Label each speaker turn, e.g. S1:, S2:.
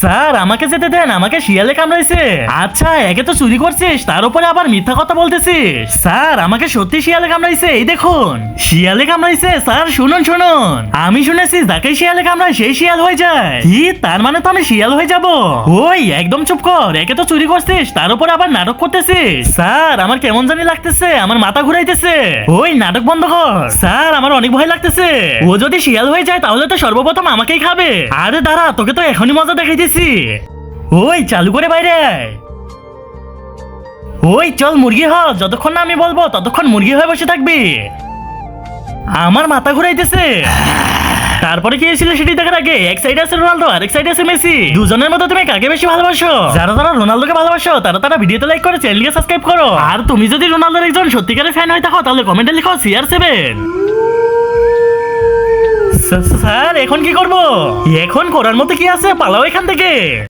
S1: Sir আমাকে যেতে দেন, আমাকে শিয়ালে কামড়াইছে। আচ্ছা, একে তো চুরি করছিস, তার উপরে আবার মিথ্যা কথা বলতেছিস। স্যার আমাকে সত্যি শিয়ালে কামড়াইছে, এই দেখুন শিয়ালে কামড়াইছে। স্যার শুনুন শুনুন, আমি শুনেছি যাকে শিয়ালে কামড়ায় সেই শিয়াল হয়ে যায়। কি, তার মানে তো আমি শিয়াল হয়ে যাব? ওই একদম চুপ কর, একে তো চুরি করছিস, তার উপরে আবার নাটক করতেছিস। স্যার আমার কেমন জানি লাগতেছে, আমার মাথা ঘুরাইতেছে। ওই নাটক বন্ধ কর। স্যার আমার অনেক ভয় লাগতেছে, ও যদি শিয়াল হয়ে যায় তাহলে তো সর্বপ্রথম আমাকেই খাবে। আরে দাঁড়া, তোকে তো এখনই মজা দেখাইতেছি। ওই চালু করে বাইরে আয়। ওই চল মুরগি হ, যতক্ষণ না আমি বলবো ততক্ষণ মুরগি হয়ে বসে থাকবি। আমার মাথা ঘুরাইতেছে। তারপরে কি হয়েছিল সেটি দেখার আগে, এক সাইডে আছে রোনালদো আর এক সাইডে আছে মেসি। দুজনের মধ্যে তুমি কাকে বেশি ভালোবাসো? যারা যারা রোনালদোকে ভালোবাসো তারা ভিডিওতে লাইক করে চ্যানেলকে সাবস্ক্রাইব করো। আর তুমি যদি রোনালদোর একজন সত্যিকারের ফ্যান হয়ে থাকো তাহলে কমেন্টে লিখো CR7। স্যার এখন কি করব? এখন করার মতো কি আছে, পালাও এখান থেকে।